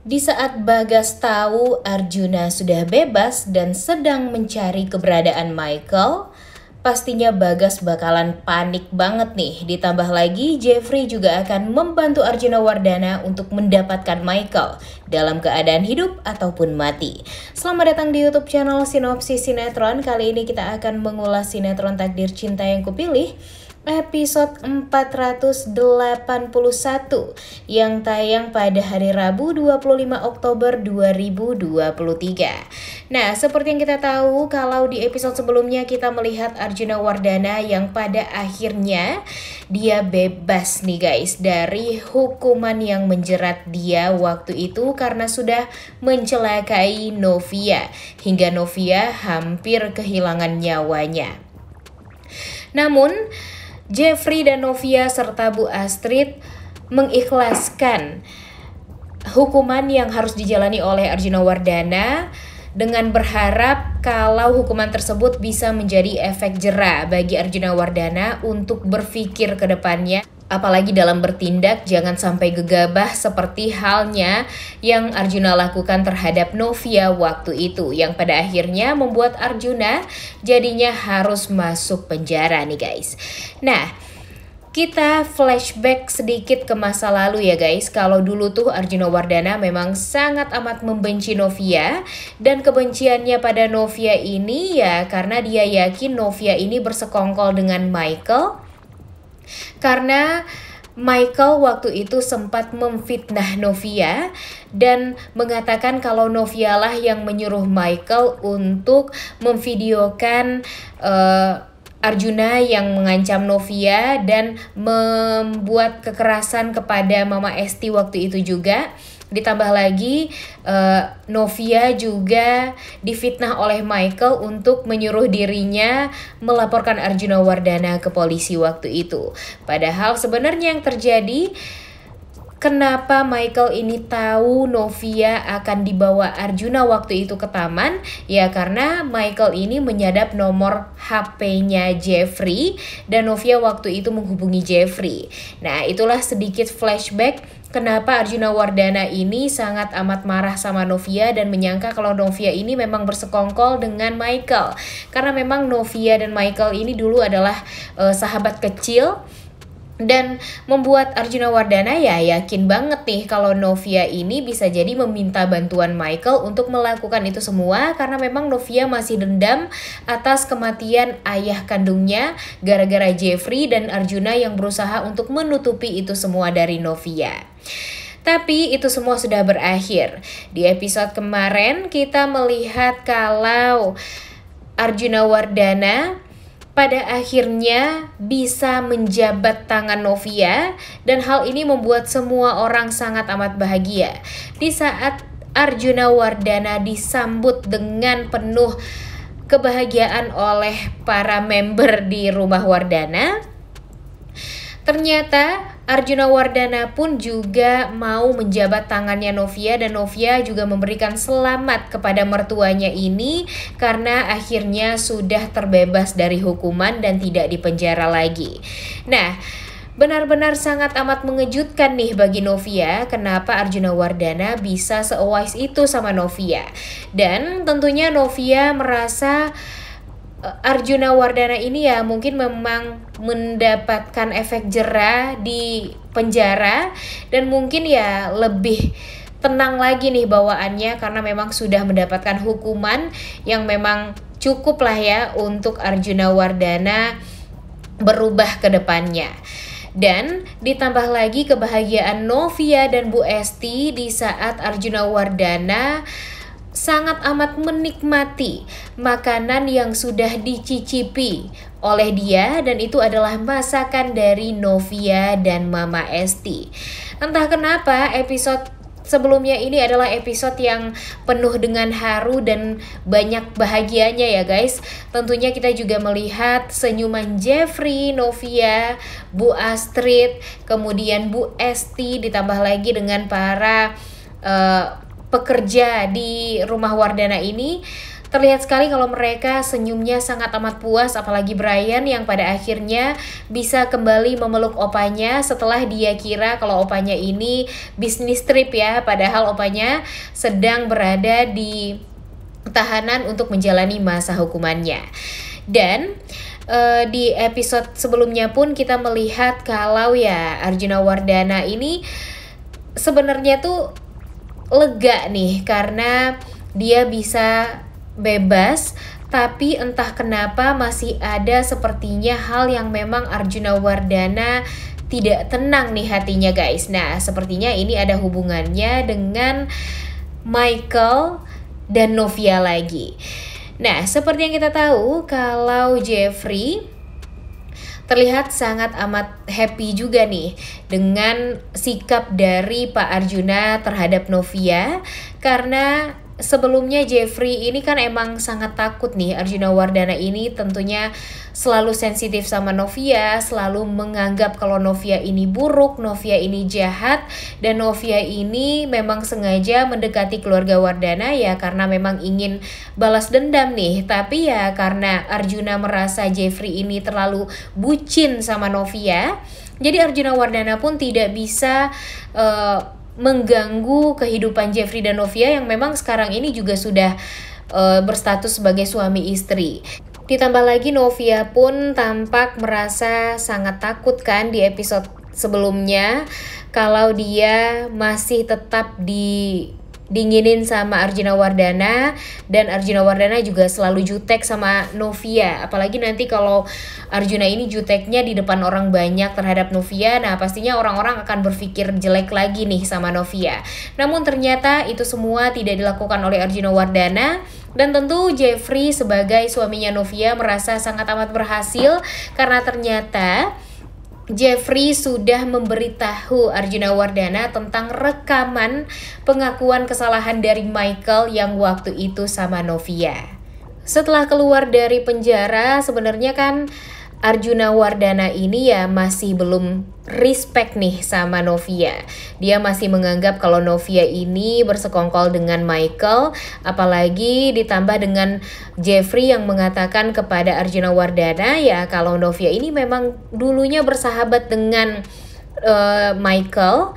Di saat Bagas tahu Arjuna sudah bebas dan sedang mencari keberadaan Michael, pastinya Bagas bakalan panik banget nih. Ditambah lagi Jeffrey juga akan membantu Arjuna Wardana untuk mendapatkan Michael dalam keadaan hidup ataupun mati. Selamat datang di YouTube channel Sinopsis Sinetron. Kali ini kita akan mengulas sinetron Takdir Cinta Yang Kupilih episode 481 yang tayang pada hari Rabu 25 Oktober 2023. Nah, seperti yang kita tahu kalau di episode sebelumnya kita melihat Arjuna Wardana yang pada akhirnya dia bebas nih guys dari hukuman yang menjerat dia waktu itu karena sudah mencelakai Novia hingga Novia hampir kehilangan nyawanya. Namun Jeffrey dan Novia serta Bu Astrid mengikhlaskan hukuman yang harus dijalani oleh Arjuna Wardana dengan berharap kalau hukuman tersebut bisa menjadi efek jera bagi Arjuna Wardana untuk berpikir ke depannya. Apalagi dalam bertindak jangan sampai gegabah seperti halnya yang Arjuna lakukan terhadap Novia waktu itu. Yang pada akhirnya membuat Arjuna jadinya harus masuk penjara nih guys. Nah, kita flashback sedikit ke masa lalu ya guys. Kalau dulu tuh Arjuna Wardana memang sangat amat membenci Novia. Dan kebenciannya pada Novia ini ya karena dia yakin Novia ini bersekongkol dengan Michael. Karena Michael waktu itu sempat memfitnah Novia dan mengatakan kalau Novia lah yang menyuruh Michael untuk memvideokan Arjuna yang mengancam Novia dan membuat kekerasan kepada Mama Esti waktu itu juga. Ditambah lagi Novia juga difitnah oleh Michael untuk menyuruh dirinya melaporkan Arjuna Wardana ke polisi waktu itu. Padahal sebenarnya yang terjadi, kenapa Michael ini tahu Novia akan dibawa Arjuna waktu itu ke taman? Ya karena Michael ini menyadap nomor HP-nya Jeffrey dan Novia waktu itu menghubungi Jeffrey. Nah, itulah sedikit flashback kenapa Arjuna Wardana ini sangat amat marah sama Novia dan menyangka kalau Novia ini memang bersekongkol dengan Michael. Karena memang Novia dan Michael ini dulu adalah sahabat kecil. Dan membuat Arjuna Wardana ya yakin banget nih kalau Novia ini bisa jadi meminta bantuan Michael untuk melakukan itu semua karena memang Novia masih dendam atas kematian ayah kandungnya gara-gara Jeffrey dan Arjuna yang berusaha untuk menutupi itu semua dari Novia. Tapi itu semua sudah berakhir. Di episode kemarin kita melihat kalau Arjuna Wardana pada akhirnya bisa menjabat tangan Novia dan hal ini membuat semua orang sangat amat bahagia. Di saat Arjuna Wardana disambut dengan penuh kebahagiaan oleh para member di rumah Wardana, ternyata Arjuna Wardana pun juga mau menjabat tangannya Novia dan Novia juga memberikan selamat kepada mertuanya ini karena akhirnya sudah terbebas dari hukuman dan tidak dipenjara lagi. Nah, benar-benar sangat amat mengejutkan nih bagi Novia kenapa Arjuna Wardana bisa se-wise itu sama Novia. Dan tentunya Novia merasa Arjuna Wardana ini ya mungkin memang mendapatkan efek jera di penjara dan mungkin ya lebih tenang lagi nih bawaannya karena memang sudah mendapatkan hukuman yang memang cukup lah ya untuk Arjuna Wardana berubah ke depannya. Dan ditambah lagi kebahagiaan Novia dan Bu Esti di saat Arjuna Wardana sangat amat menikmati makanan yang sudah dicicipi oleh dia dan itu adalah masakan dari Novia dan Mama Esti. Entah kenapa episode sebelumnya ini adalah episode yang penuh dengan haru dan banyak bahagianya ya guys. Tentunya kita juga melihat senyuman Jeffrey, Novia, Bu Astrid, kemudian Bu Esti ditambah lagi dengan para pekerja di rumah Wardana ini. Terlihat sekali kalau mereka senyumnya sangat amat puas, apalagi Brian yang pada akhirnya bisa kembali memeluk opanya setelah dia kira kalau opanya ini bisnis trip ya, padahal opanya sedang berada di tahanan untuk menjalani masa hukumannya. Dan di episode sebelumnya pun kita melihat kalau ya Arjuna Wardana ini sebenarnya tuh lega nih karena dia bisa bebas, tapi entah kenapa masih ada sepertinya hal yang memang Arjuna Wardana tidak tenang nih hatinya guys. Nah, sepertinya ini ada hubungannya dengan Michael dan Novia lagi. Nah, seperti yang kita tahu kalau Jeffrey terlihat sangat amat happy juga nih dengan sikap dari Pak Arjuna terhadap Novia, karena sebelumnya Jeffrey ini kan emang sangat takut nih. Arjuna Wardana ini tentunya selalu sensitif sama Novia, selalu menganggap kalau Novia ini buruk, Novia ini jahat, dan Novia ini memang sengaja mendekati keluarga Wardana ya karena memang ingin balas dendam nih. Tapi ya karena Arjuna merasa Jeffrey ini terlalu bucin sama Novia, jadi Arjuna Wardana pun tidak bisa mengganggu kehidupan Jeffrey dan Novia yang memang sekarang ini juga sudah berstatus sebagai suami istri. Ditambah lagi Novia pun tampak merasa sangat takut kan di episode sebelumnya kalau dia masih tetap dinginin sama Arjuna Wardana, dan Arjuna Wardana juga selalu jutek sama Novia. Apalagi nanti kalau Arjuna ini juteknya di depan orang banyak terhadap Novia, nah pastinya orang-orang akan berpikir jelek lagi nih sama Novia. Namun ternyata itu semua tidak dilakukan oleh Arjuna Wardana, dan tentu Jeffrey sebagai suaminya Novia merasa sangat amat berhasil karena ternyata Jeffrey sudah memberitahu Arjuna Wardana tentang rekaman pengakuan kesalahan dari Michael yang waktu itu sama Novia. Setelah keluar dari penjara, sebenarnya kan Arjuna Wardana ini ya masih belum respect nih sama Novia. Dia masih menganggap kalau Novia ini bersekongkol dengan Michael, apalagi ditambah dengan Jeffrey yang mengatakan kepada Arjuna Wardana ya kalau Novia ini memang dulunya bersahabat dengan Michael.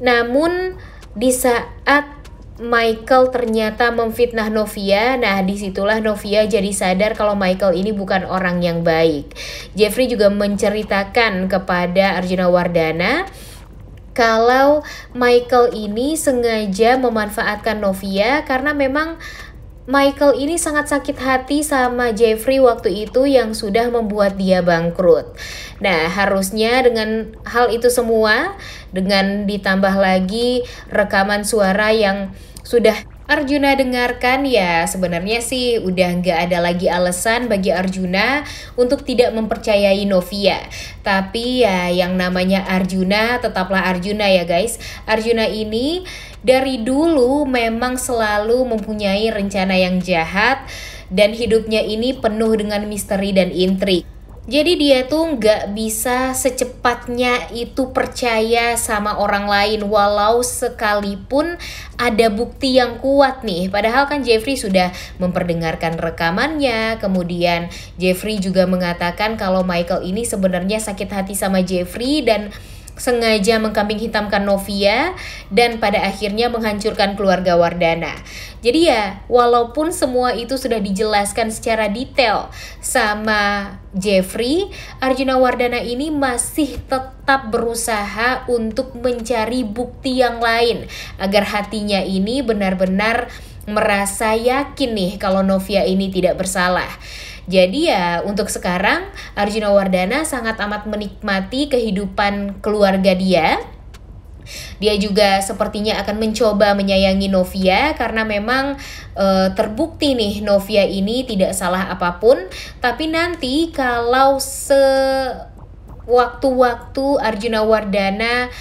Namun di saat Michael ternyata memfitnah Novia, nah disitulah Novia jadi sadar kalau Michael ini bukan orang yang baik. Jeffrey juga menceritakan kepada Arjuna Wardana kalau Michael ini sengaja memanfaatkan Novia karena memang Michael ini sangat sakit hati sama Jeffrey waktu itu yang sudah membuat dia bangkrut. Nah, harusnya dengan hal itu semua, dengan ditambah lagi rekaman suara yang sudah Arjuna dengarkan, ya sebenarnya sih udah nggak ada lagi alasan bagi Arjuna untuk tidak mempercayai Novia. Tapi ya yang namanya Arjuna tetaplah Arjuna ya guys. Arjuna ini dari dulu memang selalu mempunyai rencana yang jahat dan hidupnya ini penuh dengan misteri dan intrik. Jadi dia tuh nggak bisa secepatnya itu percaya sama orang lain walau sekalipun ada bukti yang kuat nih. Padahal kan Jeffrey sudah memperdengarkan rekamannya. Kemudian Jeffrey juga mengatakan kalau Michael ini sebenarnya sakit hati sama Jeffrey dan sengaja mengkambing hitamkan Novia dan pada akhirnya menghancurkan keluarga Wardana. Jadi ya walaupun semua itu sudah dijelaskan secara detail sama Jeffrey, Arjuna Wardana ini masih tetap berusaha untuk mencari bukti yang lain agar hatinya ini benar-benar merasa yakin nih kalau Novia ini tidak bersalah. Jadi ya untuk sekarang Arjuna Wardana sangat amat menikmati kehidupan keluarga dia. Dia juga sepertinya akan mencoba menyayangi Novia karena memang terbukti nih Novia ini tidak salah apapun. Tapi nanti kalau sewaktu-waktu Arjuna Wardana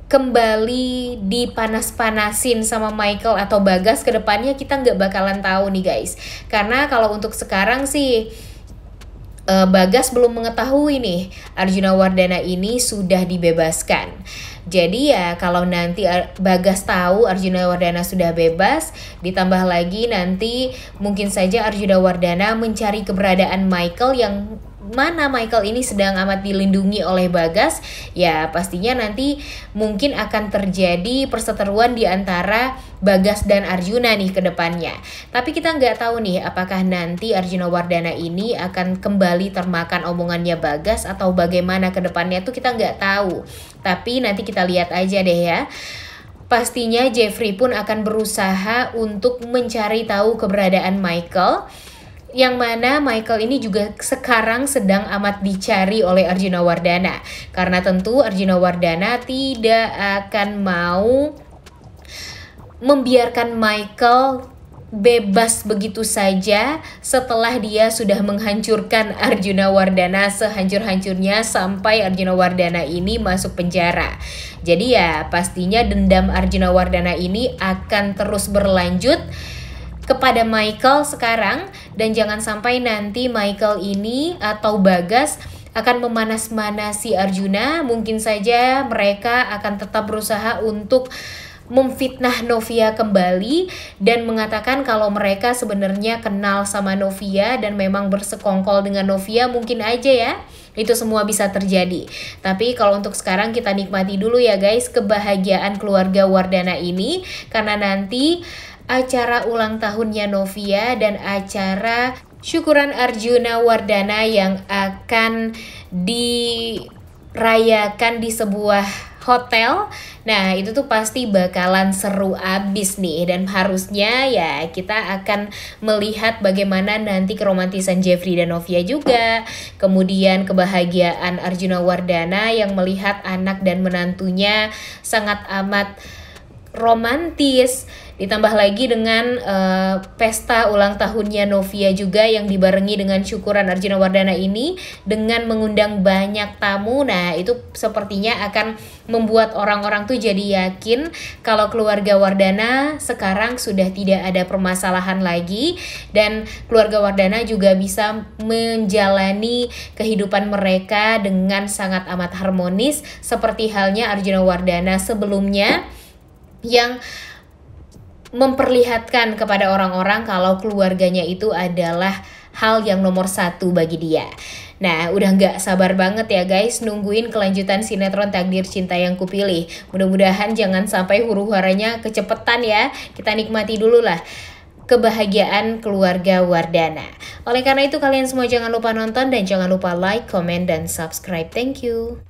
kembali dipanas-panasin sama Michael atau Bagas ke depannya, kita nggak bakalan tahu nih guys. Karena kalau untuk sekarang sih Bagas belum mengetahui nih Arjuna Wardana ini sudah dibebaskan. Jadi ya kalau nanti Bagas tahu Arjuna Wardana sudah bebas, ditambah lagi nanti mungkin saja Arjuna Wardana mencari keberadaan Michael yang mana Michael ini sedang amat dilindungi oleh Bagas, ya pastinya nanti mungkin akan terjadi perseteruan di antara Bagas dan Arjuna nih ke depannya. Tapi kita nggak tahu nih apakah nanti Arjuna Wardana ini akan kembali termakan omongannya Bagas atau bagaimana ke depannya tuh kita nggak tahu. Tapi nanti kita lihat aja deh ya. Pastinya Jeffrey pun akan berusaha untuk mencari tahu keberadaan Michael, yang mana Michael ini juga sekarang sedang amat dicari oleh Arjuna Wardana. Karena tentu Arjuna Wardana tidak akan mau membiarkan Michael bebas begitu saja setelah dia sudah menghancurkan Arjuna Wardana sehancur-hancurnya sampai Arjuna Wardana ini masuk penjara. Jadi ya pastinya dendam Arjuna Wardana ini akan terus berlanjut kepada Michael sekarang, dan jangan sampai nanti Michael ini atau Bagas akan memanas-manasi Arjuna. Mungkin saja mereka akan tetap berusaha untuk memfitnah Novia kembali dan mengatakan kalau mereka sebenarnya kenal sama Novia dan memang bersekongkol dengan Novia. Mungkin aja ya itu semua bisa terjadi. Tapi kalau untuk sekarang kita nikmati dulu ya guys kebahagiaan keluarga Wardana ini, karena nanti acara ulang tahunnya Novia dan acara syukuran Arjuna Wardana yang akan dirayakan di sebuah hotel. Nah itu tuh pasti bakalan seru abis nih, dan harusnya ya kita akan melihat bagaimana nanti keromantisan Jeffrey dan Novia juga, kemudian kebahagiaan Arjuna Wardana yang melihat anak dan menantunya sangat amat romantis, ditambah lagi dengan pesta ulang tahunnya Novia juga yang dibarengi dengan syukuran Arjuna Wardana ini dengan mengundang banyak tamu. Nah itu sepertinya akan membuat orang-orang tuh jadi yakin kalau keluarga Wardana sekarang sudah tidak ada permasalahan lagi, dan keluarga Wardana juga bisa menjalani kehidupan mereka dengan sangat amat harmonis seperti halnya Arjuna Wardana sebelumnya yang memperlihatkan kepada orang-orang kalau keluarganya itu adalah hal yang nomor satu bagi dia. Nah, udah gak sabar banget ya guys nungguin kelanjutan sinetron Takdir Cinta Yang Kupilih. Mudah-mudahan jangan sampai huru-haranya kecepetan ya. Kita nikmati dulu lah kebahagiaan keluarga Wardana. Oleh karena itu kalian semua jangan lupa nonton dan jangan lupa like, comment, dan subscribe. Thank you.